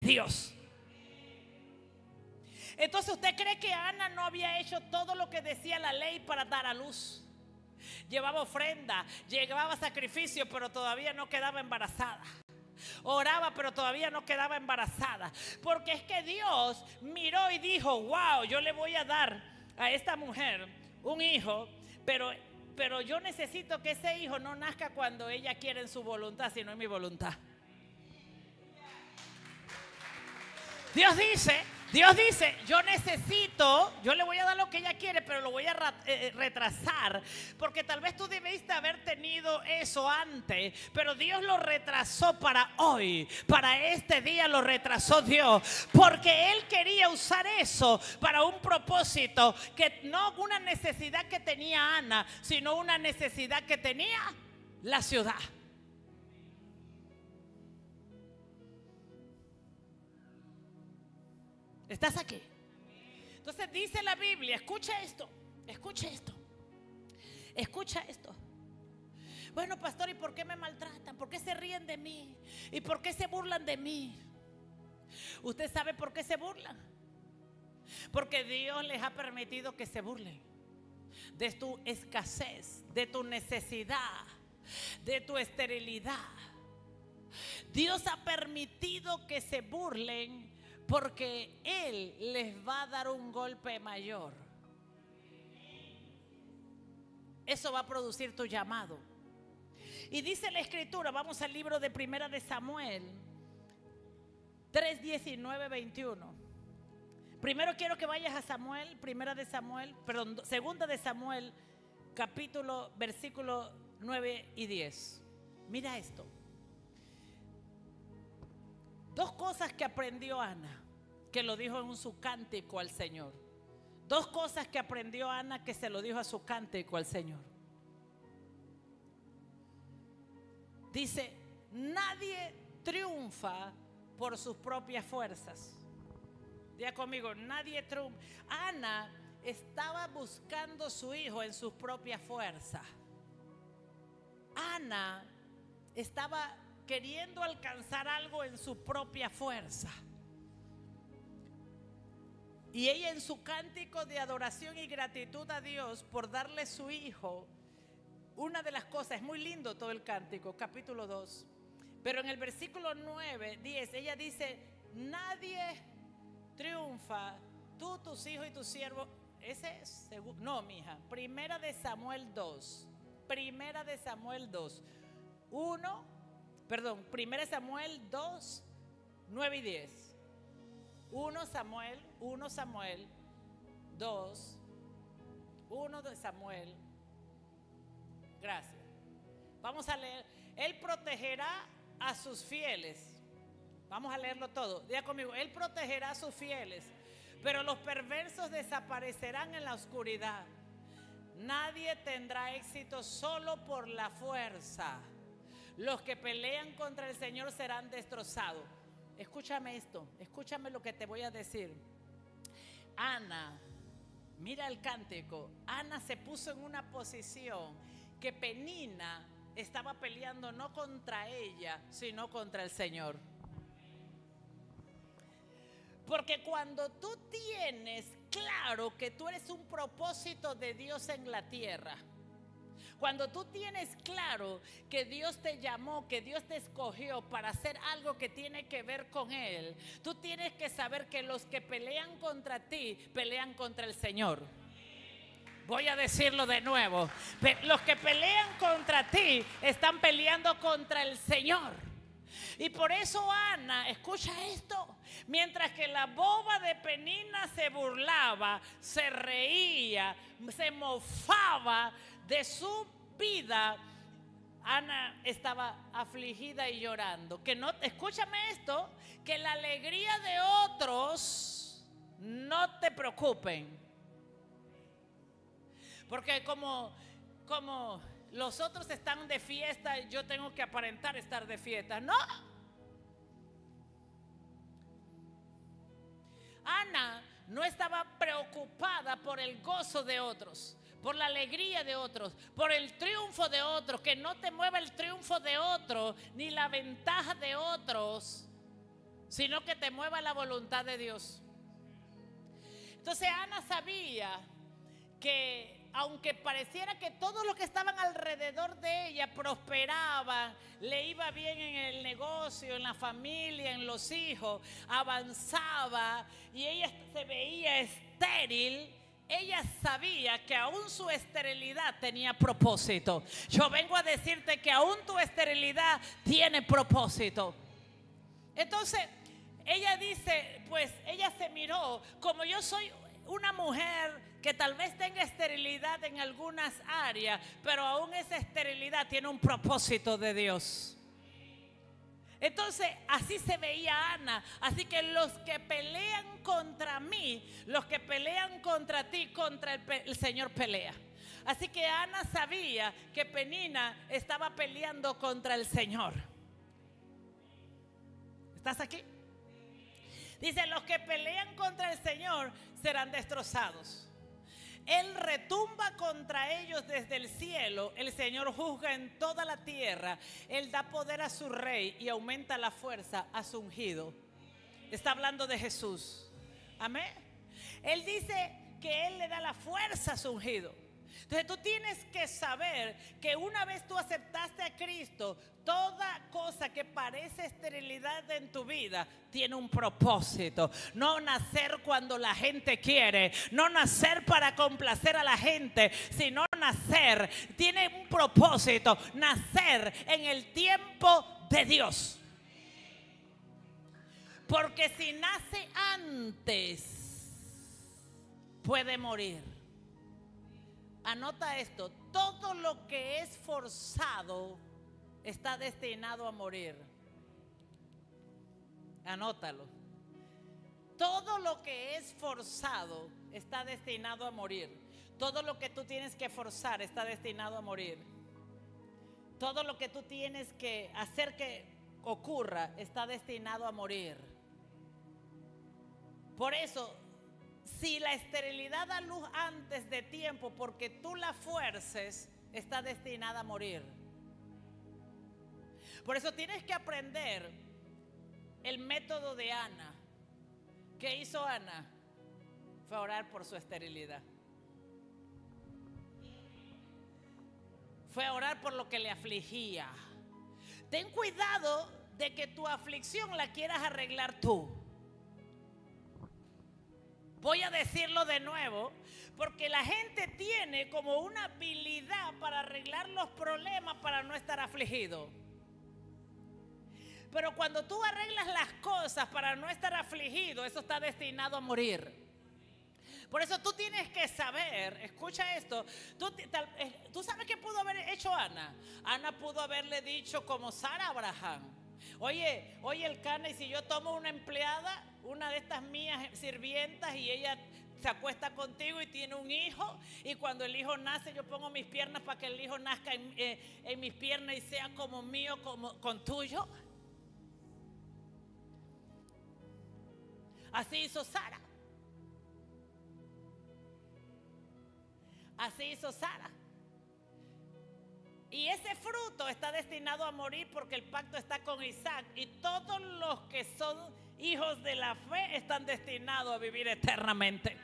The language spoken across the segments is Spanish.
Dios. Entonces, ¿usted cree que Ana no había hecho todo lo que decía la ley para dar a luz? Llevaba ofrenda, llevaba sacrificio, pero todavía no quedaba embarazada. Oraba, pero todavía no quedaba embarazada. Porque es que Dios miró y dijo: wow, yo le voy a dar a esta mujer un hijo, pero yo necesito que ese hijo no nazca cuando ella quiera en su voluntad, sino en mi voluntad. Dios dice, yo le voy a dar lo que ella quiere, pero lo voy a retrasar, porque tal vez tú debiste haber tenido eso antes, pero Dios lo retrasó para hoy, para este día lo retrasó Dios, porque Él quería usar eso para un propósito, que no una necesidad que tenía Ana, sino una necesidad que tenía la ciudad. ¿Estás aquí? Entonces dice la Biblia, escucha esto. Bueno, pastor, ¿y por qué me maltratan? ¿Por qué se ríen de mí? ¿Y por qué se burlan de mí? ¿Usted sabe por qué se burlan? Porque Dios les ha permitido que se burlen de tu escasez, de tu necesidad, de tu esterilidad. Dios ha permitido que se burlen porque Él les va a dar un golpe mayor. Eso va a producir tu llamado. Y dice la Escritura, vamos al libro de Primera de Samuel 3, 19, 21. Primero quiero que vayas a Samuel, Segunda de Samuel, capítulo, versículo 9 y 10. Mira esto. Dos cosas que aprendió Ana, que lo dijo en su cántico al Señor. Dos cosas que aprendió Ana, que se lo dijo a su cántico al Señor. Dice: nadie triunfa por sus propias fuerzas. Diga conmigo, nadie triunfa. Ana estaba buscando su hijo en sus propias fuerzas. Ana estaba queriendo alcanzar algo en su propia fuerza. Y ella, en su cántico de adoración y gratitud a Dios por darle su hijo, una de las cosas, es muy lindo todo el cántico, capítulo 2, pero en el versículo 9, 10, ella dice: nadie triunfa, tú, tus hijos y tus siervos. Ese es, no, mija, Primera de Samuel 2, Primera de Samuel 2, 1 Samuel 2, 9 y 10. 1 Samuel 2, 1 de Samuel. Gracias. Vamos a leer. Él protegerá a sus fieles. Vamos a leerlo todo. Diga conmigo: Él protegerá a sus fieles, pero los perversos desaparecerán en la oscuridad. Nadie tendrá éxito solo por la fuerza. Los que pelean contra el Señor serán destrozados. Escúchame esto, escúchame lo que te voy a decir. Ana, mira el cántico. Ana se puso en una posición que Penina estaba peleando no contra ella, sino contra el Señor. Porque cuando tú tienes claro que tú eres un propósito de Dios en la tierra, cuando tú tienes claro que Dios te llamó, que Dios te escogió para hacer algo que tiene que ver con Él, tú tienes que saber que los que pelean contra ti, pelean contra el Señor. Voy a decirlo de nuevo. Los que pelean contra ti están peleando contra el Señor. Y por eso Ana, escucha esto, mientras que la boba de Penina se burlaba, se reía, se mofaba de su vida, Ana estaba afligida y llorando. Que no, escúchame esto, que la alegría de otros no te preocupen. Porque como los otros están de fiesta, yo tengo que aparentar estar de fiesta. No. Ana no estaba preocupada por el gozo de otros, por la alegría de otros, por el triunfo de otros. Que no te mueva el triunfo de otros, ni la ventaja de otros, sino que te mueva la voluntad de Dios. Entonces Ana sabía que aunque pareciera que todos los que estaban alrededor de ella prosperaban, le iba bien en el negocio, en la familia, en los hijos, avanzaba y ella se veía estéril, ella sabía que aún su esterilidad tenía propósito. Yo vengo a decirte que aún tu esterilidad tiene propósito. Entonces ella dice, pues ella se miró, como yo soy una mujer que tal vez tenga esterilidad en algunas áreas, pero aún esa esterilidad tiene un propósito de Dios. Entonces así se veía Ana. Así que los que pelean contra mí, los que pelean contra ti, contra el Señor pelea. Así que Ana sabía que Penina estaba peleando contra el Señor. ¿Estás aquí? Dice, los que pelean contra el Señor serán destrozados. Él retumba contra ellos desde el cielo. El Señor juzga en toda la tierra. Él da poder a su rey y aumenta la fuerza a su ungido. Está hablando de Jesús. Amén. Él dice que Él le da la fuerza a su ungido. Entonces tú tienes que saber que una vez tú aceptaste a Cristo, toda cosa que parece esterilidad en tu vida tiene un propósito. No nacer cuando la gente quiere, no nacer para complacer a la gente, sino nacer, tiene un propósito, nacer en el tiempo de Dios. Porque si nace antes, puede morir. Anota esto, todo lo que es forzado está destinado a morir. Anótalo. Todo lo que es forzado está destinado a morir. Todo lo que tú tienes que forzar está destinado a morir. Todo lo que tú tienes que hacer que ocurra está destinado a morir. Por eso, si la esterilidad da luz antes de tiempo porque tú la fuerces, está destinada a morir. Por eso tienes que aprender el método de Ana. ¿Qué hizo Ana? Fue a orar por su esterilidad. Fue a orar por lo que le afligía. Ten cuidado de que tu aflicción la quieras arreglar tú. Voy a decirlo de nuevo, porque la gente tiene como una habilidad para arreglar los problemas para no estar afligido. Pero cuando tú arreglas las cosas para no estar afligido, eso está destinado a morir. Por eso tú tienes que saber, escucha esto, tú sabes qué pudo haber hecho Ana. Ana pudo haberle dicho como Sara a Abraham: Oye, Elcana, y si yo tomo una empleada, una de estas mías sirvientas, y ella se acuesta contigo y tiene un hijo, y cuando el hijo nace yo pongo mis piernas para que el hijo nazca en mis piernas y sea como mío, como con tuyo. Así hizo Sara. Así hizo Sara. Y ese fruto está destinado a morir porque el pacto está con Isaac. Y todos los que son hijos de la fe están destinados a vivir eternamente.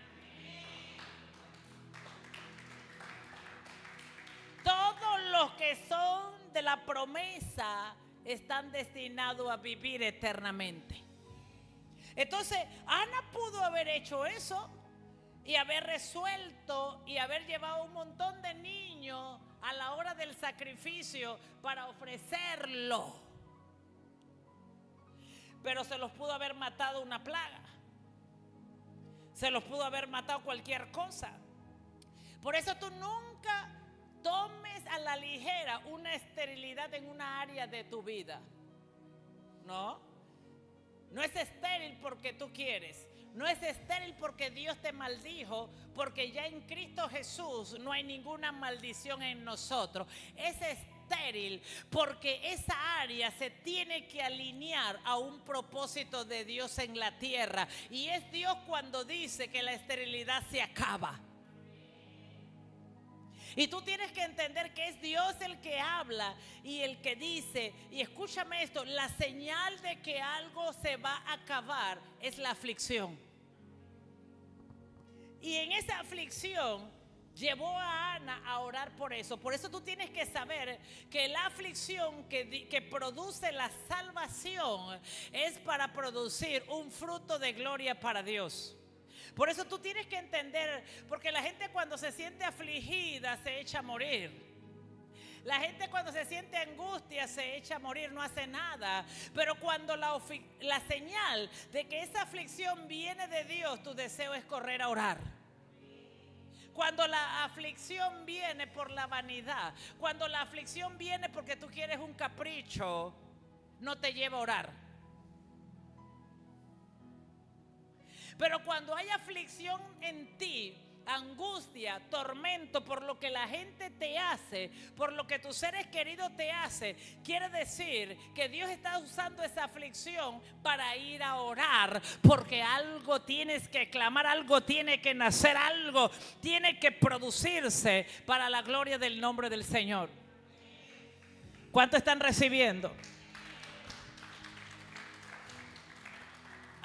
Todos los que son de la promesa están destinados a vivir eternamente. Entonces, Ana pudo haber hecho eso y haber resuelto y haber llevado un montón de niños a la hora del sacrificio para ofrecerlo. Pero se los pudo haber matado una plaga. Se los pudo haber matado cualquier cosa. Por eso tú nunca tomes a la ligera una esterilidad en una área de tu vida. No es estéril porque tú quieres. No es estéril porque Dios te maldijo, porque ya en Cristo Jesús no hay ninguna maldición en nosotros. Es estéril porque esa área se tiene que alinear a un propósito de Dios en la tierra. Y es Dios cuando dice que la esterilidad se acaba. Y tú tienes que entender que es Dios el que habla y el que dice. Y escúchame esto, la señal de que algo se va a acabar es la aflicción. Y en esa aflicción llevó a Ana a orar por eso. Por eso tú tienes que saber que la aflicción que produce la salvación es para producir un fruto de gloria para Dios. Por eso tú tienes que entender, porque la gente cuando se siente afligida se echa a morir. La gente cuando se siente angustia se echa a morir, no hace nada. Pero cuando la señal de que esa aflicción viene de Dios, tu deseo es correr a orar. Cuando la aflicción viene por la vanidad, cuando la aflicción viene porque tú quieres un capricho, no te lleva a orar. Pero cuando hay aflicción en ti, angustia, tormento por lo que la gente te hace, por lo que tus seres queridos te hacen, quiere decir que Dios está usando esa aflicción para ir a orar, porque algo tienes que clamar, algo tiene que nacer, algo tiene que producirse para la gloria del nombre del Señor. ¿Cuánto están recibiendo?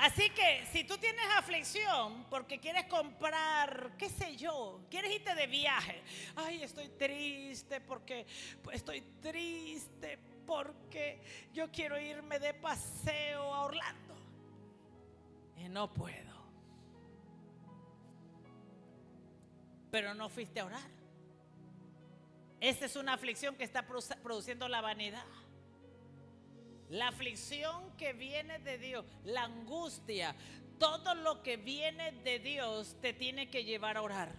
Así que si tú tienes aflicción porque quieres comprar, qué sé yo, quieres irte de viaje. Ay, estoy triste porque yo quiero irme de paseo a Orlando y no puedo. Pero no fuiste a orar. Esa es una aflicción que está produciendo la vanidad. La aflicción que viene de Dios, la angustia, todo lo que viene de Dios te tiene que llevar a orar.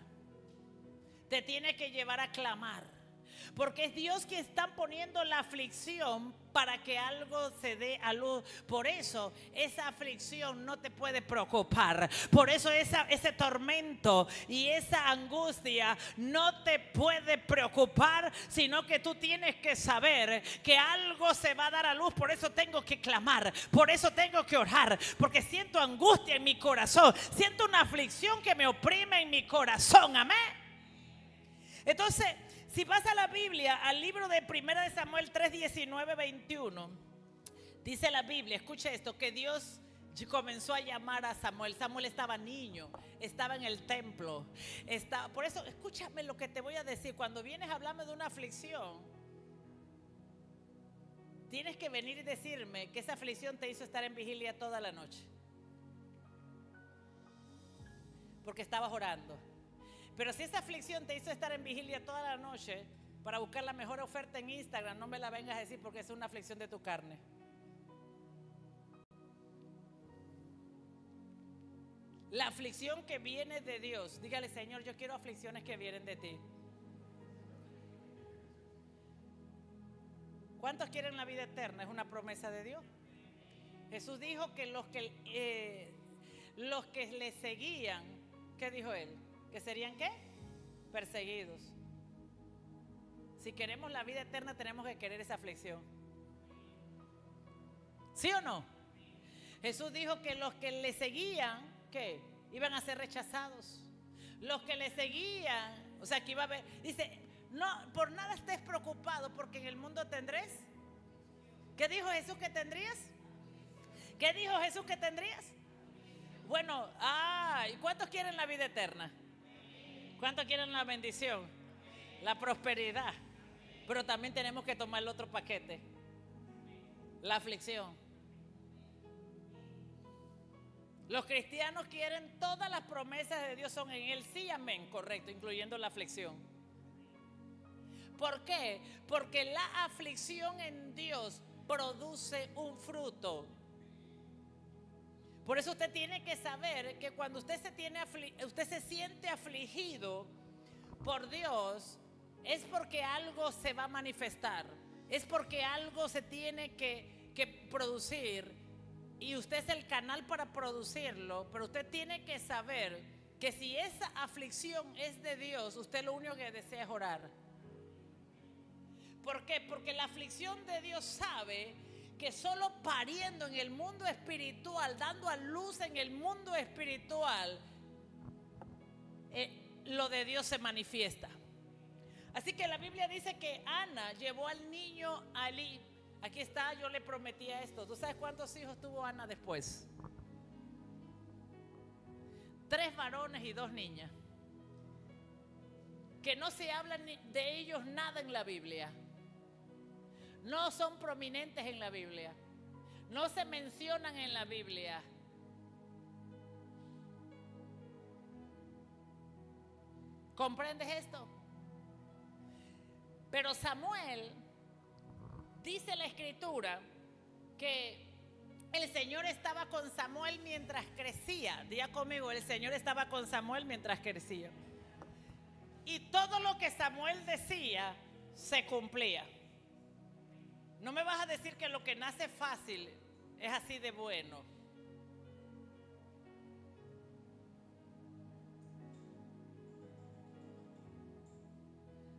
Te tiene que llevar a clamar. Porque es Dios quien está poniendo la aflicción para que algo se dé a luz. Por eso esa aflicción no te puede preocupar. Por eso ese tormento y esa angustia no te puede preocupar, sino que tú tienes que saber que algo se va a dar a luz. Por eso tengo que clamar, por eso tengo que orar, porque siento angustia en mi corazón, siento una aflicción que me oprime en mi corazón. Amén. Entonces, si vas a la Biblia, al libro de 1 de Samuel 3, 19, 21, dice la Biblia, escucha esto, que Dios comenzó a llamar a Samuel. Samuel estaba niño, estaba en el templo. Por eso, escúchame lo que te voy a decir. Cuando vienes a hablarme de una aflicción, tienes que venir y decirme que esa aflicción te hizo estar en vigilia toda la noche, porque estabas orando. Pero si esa aflicción te hizo estar en vigilia toda la noche para buscar la mejor oferta en Instagram, no me la vengas a decir, porque es una aflicción de tu carne. La aflicción que viene de Dios, dígale: Señor, yo quiero aflicciones que vienen de ti. ¿Cuántos quieren la vida eterna? Es una promesa de Dios. Jesús dijo que los que le seguían, ¿qué dijo él? ¿Que serían qué? Perseguidos. Si queremos la vida eterna, tenemos que querer esa aflicción. ¿Sí o no? Jesús dijo que los que le seguían, ¿qué? Iban a ser rechazados. Los que le seguían, o sea, que iba a haber, dice, no, por nada estés preocupado, porque en el mundo tendréis. ¿Qué dijo Jesús que tendrías? ¿Qué dijo Jesús que tendrías? Bueno, ¿y cuántos quieren la vida eterna? ¿Cuántos quieren la bendición? La prosperidad. Pero también tenemos que tomar el otro paquete, la aflicción. Los cristianos quieren todas las promesas de Dios, son en Él, sí, amén, correcto, incluyendo la aflicción. ¿Por qué? Porque la aflicción en Dios produce un fruto. Por eso usted tiene que saber que cuando usted se siente afligido por Dios, es porque algo se va a manifestar, es porque algo se tiene que producir, y usted es el canal para producirlo. Pero usted tiene que saber que si esa aflicción es de Dios, usted lo único que desea es orar. ¿Por qué? Porque la aflicción de Dios sabe que solo pariendo en el mundo espiritual, dando a luz en el mundo espiritual, lo de Dios se manifiesta. Así que la Biblia dice que Ana llevó al niño a Elí. Aquí está, yo le prometía esto. ¿Tú sabes cuántos hijos tuvo Ana después? 3 varones y 2 niñas. Que no se habla de ellos nada en la Biblia. No son prominentes en la Biblia. No se mencionan en la Biblia. ¿Comprendes esto? Pero Samuel, dice la Escritura, que el Señor estaba con Samuel mientras crecía. Diga conmigo, el Señor estaba con Samuel mientras crecía. Y todo lo que Samuel decía se cumplía. No me vas a decir que lo que nace fácil es así de bueno.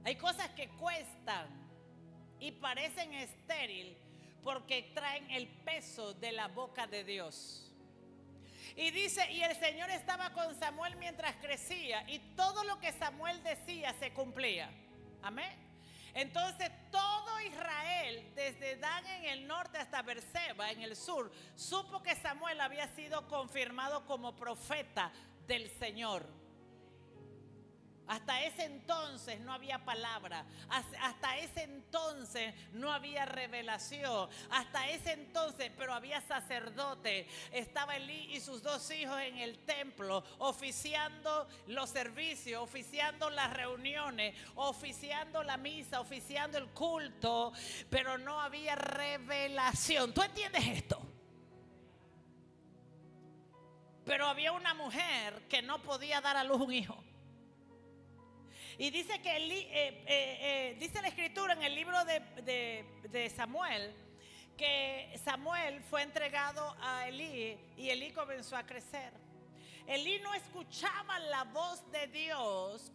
Hay cosas que cuestan y parecen estéril porque traen el peso de la boca de Dios. Y dice, y el Señor estaba con Samuel mientras crecía, y todo lo que Samuel decía se cumplía. Amén. Entonces todo Israel, desde Dan en el norte hasta Berseba en el sur, supo que Samuel había sido confirmado como profeta del Señor. Hasta ese entonces no había palabra. Hasta ese entonces no había revelación. Hasta ese entonces, pero había sacerdote. Estaba Elí y sus 2 hijos en el templo, oficiando los servicios, oficiando las reuniones, oficiando la misa, oficiando el culto. Pero no había revelación. ¿Tú entiendes esto? Pero había una mujer que no podía dar a luz un hijo. Y dice que dice la Escritura en el libro de Samuel, que Samuel fue entregado a Elí y Elí comenzó a crecer. Elí no escuchaba la voz de Dios,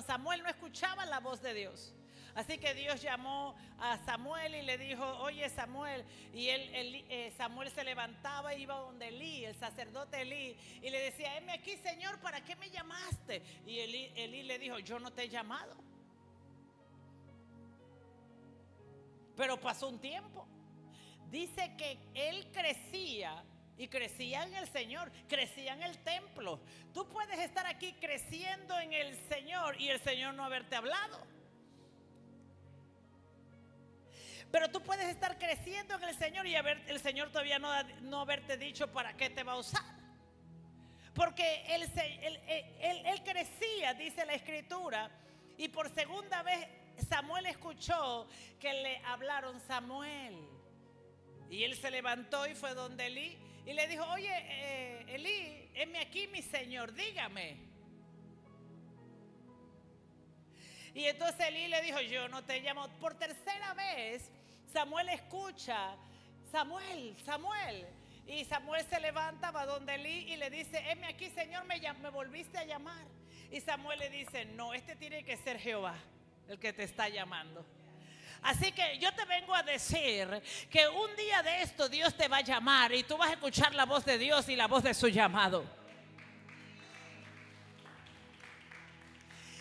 Samuel no escuchaba la voz de Dios. Así que Dios llamó a Samuel y le dijo, oye Samuel, y Samuel se levantaba e iba donde Elí, el sacerdote Elí, y le decía, heme aquí Señor, ¿para qué me llamaste? Y Elí le dijo, yo no te he llamado. Pero pasó un tiempo. Dice que él crecía. Y crecía en el Señor, crecía en el templo. Tú puedes estar aquí creciendo en el Señor y el Señor no haberte hablado. Pero tú puedes estar creciendo en el Señor y el Señor todavía no haberte dicho para qué te va a usar. Porque él crecía, dice la Escritura, y por segunda vez Samuel escuchó que le hablaron Samuel. Y él se levantó y fue donde Elí y le dijo, oye Elí, heme aquí mi Señor, dígame. Y entonces Elí le dijo, yo no te llamo. Por tercera vez Samuel escucha, Samuel, Samuel. Y Samuel se levanta, va donde Elí y le dice, heme aquí Señor, me volviste a llamar. Y Samuel le dice, no, este tiene que ser Jehová el que te está llamando. Así que yo te vengo a decir que un día de esto Dios te va a llamar y tú vas a escuchar la voz de Dios y la voz de su llamado.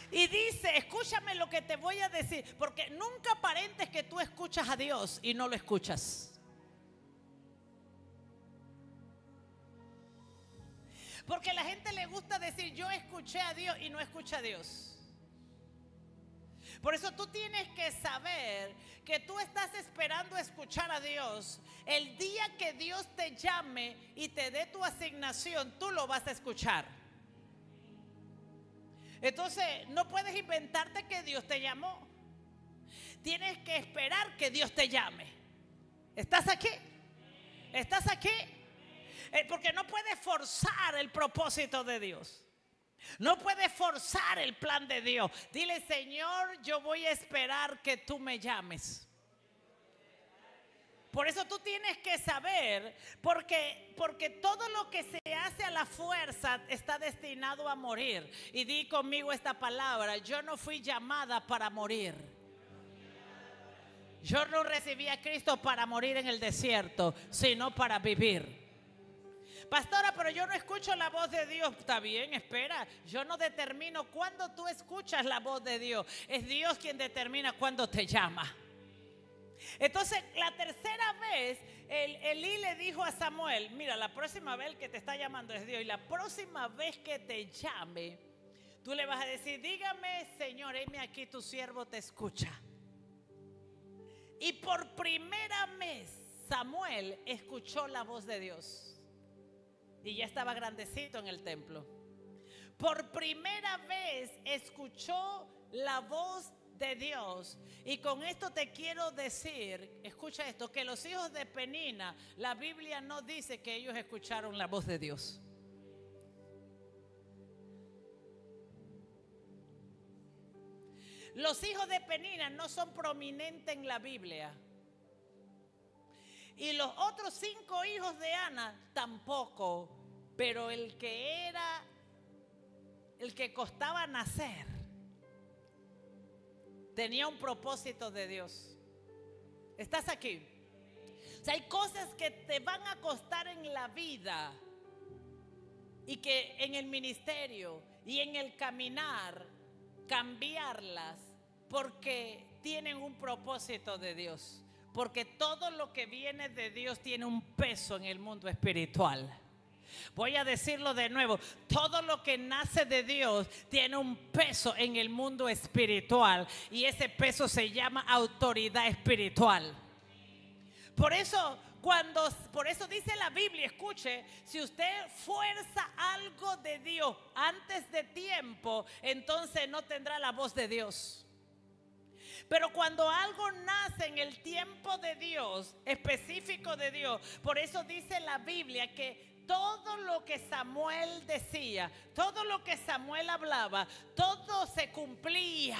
Y dice, escúchame lo que te voy a decir, porque nunca aparentes que tú escuchas a Dios y no lo escuchas. Porque a la gente le gusta decir, yo escuché a Dios y no escucha a Dios. Por eso tú tienes que saber que tú estás esperando escuchar a Dios. El día que Dios te llame y te dé tu asignación, tú lo vas a escuchar. Entonces no puedes inventarte que Dios te llamó. Tienes que esperar que Dios te llame. ¿Estás aquí? ¿Estás aquí? Porque no puedes forzar el propósito de Dios. No puedes forzar el plan de Dios. Dile, Señor, yo voy a esperar que tú me llames. Por eso tú tienes que saber, porque todo lo que se hace a la fuerza está destinado a morir. Y di conmigo esta palabra, yo no fui llamada para morir. Yo no recibí a Cristo para morir en el desierto, sino para vivir. Pastora, pero yo no escucho la voz de Dios. Está bien, espera. Yo no determino cuándo tú escuchas la voz de Dios. Es Dios quien determina cuándo te llama. Entonces, la tercera vez, Elí le dijo a Samuel: mira, la próxima vez que te está llamando es Dios. Y la próxima vez que te llame, tú le vas a decir: dígame, Señor, heme aquí, tu siervo te escucha. Y por primera vez Samuel escuchó la voz de Dios. Y ya estaba grandecito en el templo. Por primera vez escuchó la voz de Dios. Y con esto te quiero decir, escucha esto, que los hijos de Penina, la Biblia no dice que ellos escucharon la voz de Dios. Los hijos de Penina no son prominentes en la Biblia. Y los otros 5 hijos de Ana tampoco. Pero el que costaba nacer, tenía un propósito de Dios. ¿Estás aquí? O sea, hay cosas que te van a costar en la vida y que en el ministerio y en el caminar cambiarlas porque tienen un propósito de Dios. Porque todo lo que viene de Dios tiene un peso en el mundo espiritual. Voy a decirlo de nuevo: todo lo que nace de Dios tiene un peso en el mundo espiritual. Y ese peso se llama autoridad espiritual. Por eso dice la Biblia, escuche, si usted fuerza algo de Dios antes de tiempo, entonces no tendrá la voz de Dios. Pero cuando algo nace en el tiempo de Dios, específico de Dios, por eso dice la Biblia que todo lo que Samuel decía, todo lo que Samuel hablaba, todo se cumplía.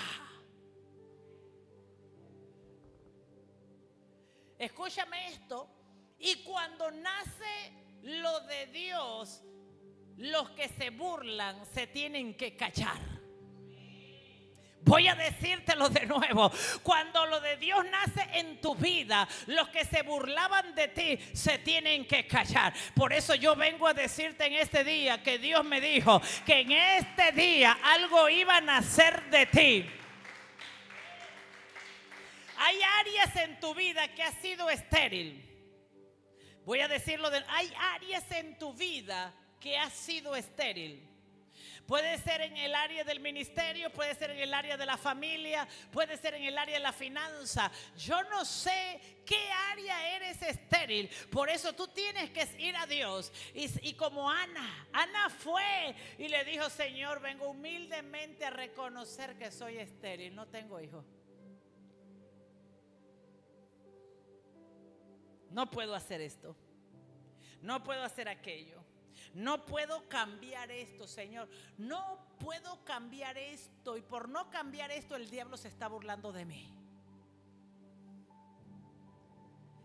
Escúchame esto. Y cuando nace lo de Dios, los que se burlan se tienen que callar. Voy a decírtelo de nuevo: cuando lo de Dios nace en tu vida, los que se burlaban de ti se tienen que callar. Por eso yo vengo a decirte en este día que Dios me dijo que en este día algo iba a nacer de ti. Hay áreas en tu vida que ha sido estéril. Voy a decirlo hay áreas en tu vida que ha sido estéril. Puede ser en el área del ministerio, puede ser en el área de la familia, puede ser en el área de la finanza. Yo no sé qué área eres estéril. Por eso tú tienes que ir a Dios. Y como Ana fue y le dijo: Señor, vengo humildemente a reconocer que soy estéril, no tengo hijos. No puedo hacer esto, no puedo hacer aquello. No puedo cambiar esto, Señor. No puedo cambiar esto. Y por no cambiar esto, el diablo se está burlando de mí.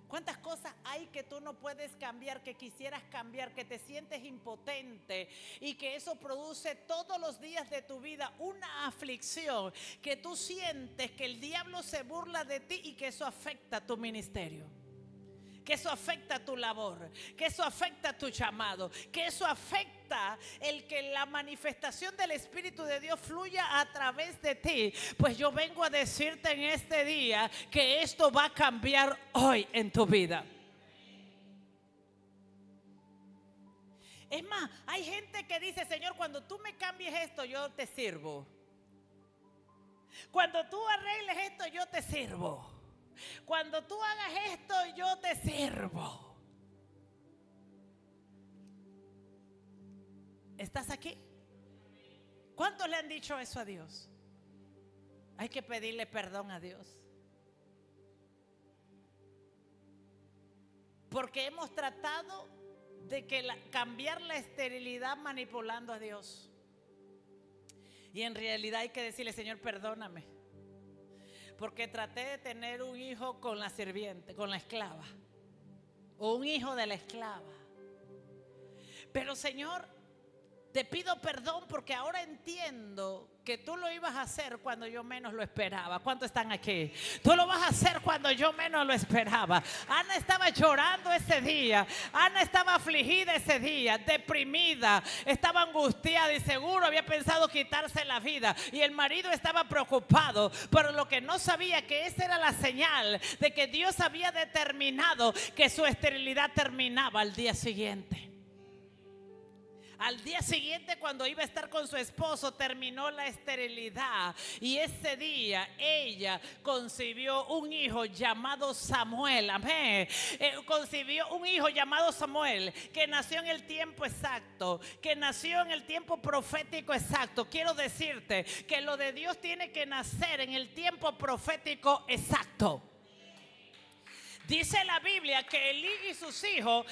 ¿Cuántas cosas hay que tú no puedes cambiar, que quisieras cambiar, que te sientes impotente y que eso produce todos los días de tu vida una aflicción, que tú sientes que el diablo se burla de ti y que eso afecta tu ministerio? Que eso afecta tu labor, que eso afecta tu llamado, que eso afecta el que la manifestación del Espíritu de Dios fluya a través de ti. Pues yo vengo a decirte en este día que esto va a cambiar hoy en tu vida. Es más, hay gente que dice: Señor, cuando tú me cambies esto, yo te sirvo. Cuando tú arregles esto, yo te sirvo. Cuando tú hagas esto, yo te sirvo. ¿Estás aquí? ¿Cuántos le han dicho eso a Dios? Hay que pedirle perdón a Dios. Porque hemos tratado de cambiar la esterilidad manipulando a Dios. Y en realidad hay que decirle: Señor, perdóname. Porque traté de tener un hijo con la sirviente, con la esclava, o un hijo de la esclava. Pero Señor, te pido perdón porque ahora entiendo que tú lo ibas a hacer cuando yo menos lo esperaba. ¿Cuántos están aquí? Tú lo vas a hacer cuando yo menos lo esperaba. Ana estaba llorando ese día. Ana estaba afligida ese día, deprimida, estaba angustiada y seguro había pensado quitarse la vida. Y el marido estaba preocupado, pero lo que no sabía que esa era la señal de que Dios había determinado que su esterilidad terminaba al día siguiente. Al día siguiente, cuando iba a estar con su esposo, terminó la esterilidad. Y ese día ella concibió un hijo llamado Samuel. Amén. Concibió un hijo llamado Samuel, que nació en el tiempo exacto, que nació en el tiempo profético exacto. Quiero decirte que lo de Dios tiene que nacer en el tiempo profético exacto. Dice la Biblia que Elí y sus hijos,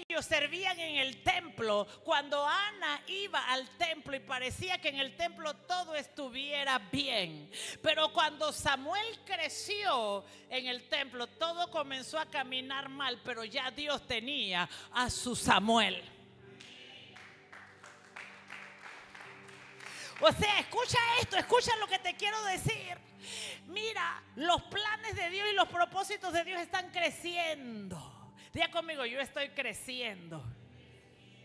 ellos servían en el templo. Cuando Ana iba al templo y parecía que en el templo todo estuviera bien, pero cuando Samuel creció en el templo, todo comenzó a caminar mal, pero ya Dios tenía a su Samuel. O sea, escucha esto, escucha lo que te quiero decir. Mira, los planes de Dios y los propósitos de Dios están creciendo. Diga conmigo, yo estoy creciendo.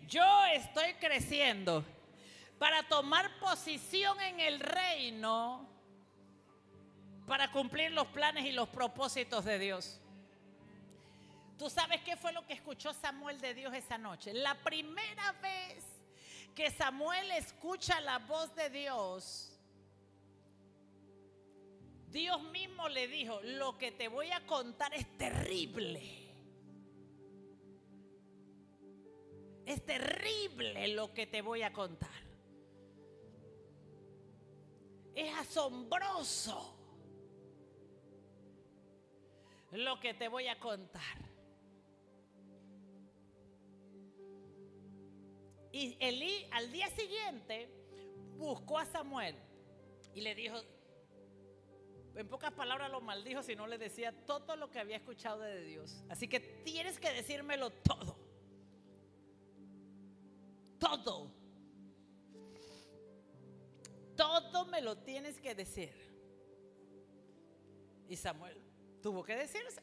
Yo estoy creciendo para tomar posición en el reino, para cumplir los planes y los propósitos de Dios. ¿Tú sabes qué fue lo que escuchó Samuel de Dios esa noche? La primera vez que Samuel escucha la voz de Dios, Dios mismo le dijo: lo que te voy a contar es terrible. Es terrible lo que te voy a contar. Es asombroso lo que te voy a contar. Y Elí al día siguiente buscó a Samuel y le dijo, en pocas palabras lo maldijo si no le decía todo lo que había escuchado de Dios. Así que tienes que decírmelo todo. Todo. Todo me lo tienes que decir. Y Samuel tuvo que decirse.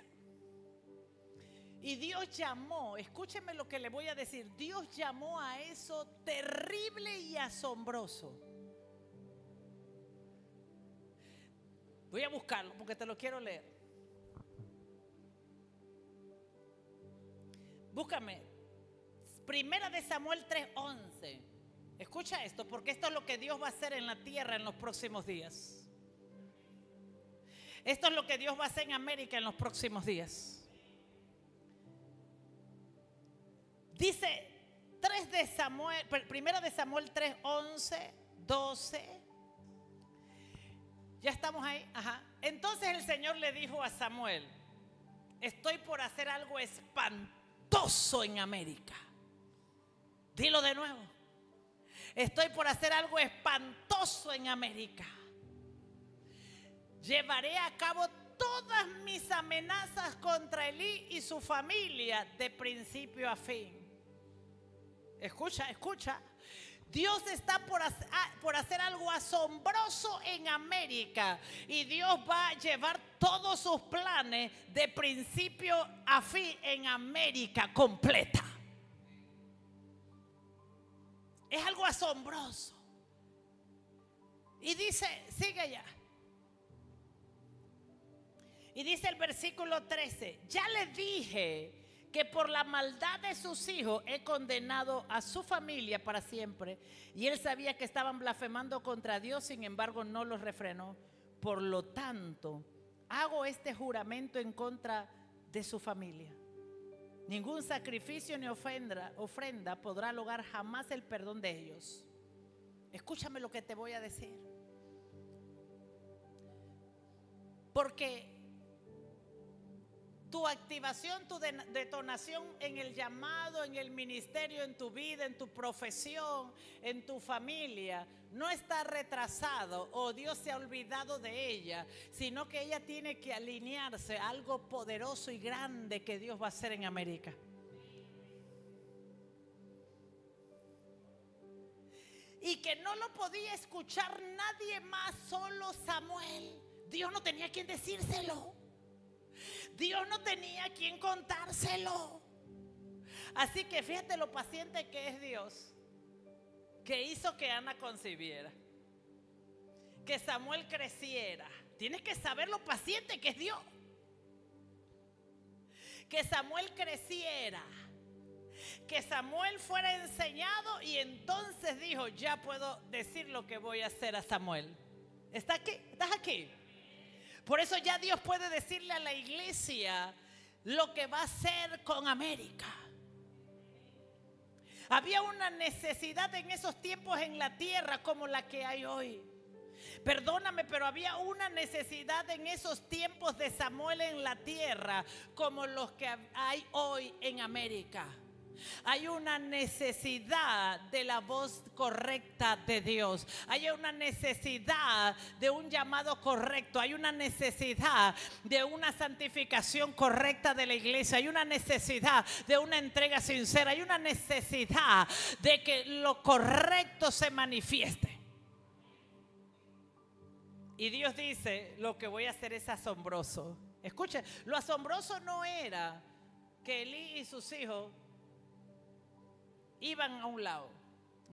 Y Dios llamó, escúcheme lo que le voy a decir, Dios llamó a eso terrible y asombroso. Voy a buscarlo porque te lo quiero leer. Búscame. Primera de Samuel 3:11. Escucha esto, porque esto es lo que Dios va a hacer en la tierra en los próximos días. Esto es lo que Dios va a hacer en América en los próximos días. Dice Primera de Samuel 3:11, 12. Ya estamos ahí. Ajá. Entonces el Señor le dijo a Samuel: estoy por hacer algo espantoso en América. Dilo de nuevo. Estoy por hacer algo espantoso en América. Llevaré a cabo todas mis amenazas contra Elí y su familia de principio a fin. Escucha, escucha. Dios está por hacer algo asombroso en América. Y Dios va a llevar todos sus planes de principio a fin en América completa. Es algo asombroso. Y dice, sigue allá. Y dice el versículo 13: ya le dije que por la maldad de sus hijos he condenado a su familia para siempre. Y él sabía que estaban blasfemando contra Dios, sin embargo no los refrenó. Por lo tanto, hago este juramento en contra de su familia: ningún sacrificio ni ofrenda podrá lograr jamás el perdón de ellos. Escúchame lo que te voy a decir. Porque tu activación, tu detonación en el llamado, en el ministerio, en tu vida, en tu profesión, en tu familia, no está retrasado o Dios se ha olvidado de ella, sino que ella tiene que alinearse a algo poderoso y grande que Dios va a hacer en América. y que no lo podía escuchar nadie más, solo Samuel. Dios no tenía quien decírselo. Dios no tenía quien contárselo. Así que fíjate lo paciente que es Dios, que hizo que Ana concibiera, que Samuel creciera. Tienes que saber lo paciente que es Dios. Que Samuel creciera, que Samuel fuera enseñado, y entonces dijo: ya puedo decir lo que voy a hacer a Samuel. ¿Estás aquí? ¿Estás aquí? Por eso ya Dios puede decirle a la iglesia lo que va a hacer con América. Había una necesidad en esos tiempos en la tierra como la que hay hoy. Perdóname, pero había una necesidad en esos tiempos de Samuel en la tierra como los que hay hoy en América. Hay una necesidad de la voz correcta de Dios. Hay una necesidad de un llamado correcto. Hay una necesidad de una santificación correcta de la iglesia. Hay una necesidad de una entrega sincera. Hay una necesidad de que lo correcto se manifieste. Y Dios dice: lo que voy a hacer es asombroso. Escuchen, lo asombroso no era que Elí y sus hijos iban a un lado.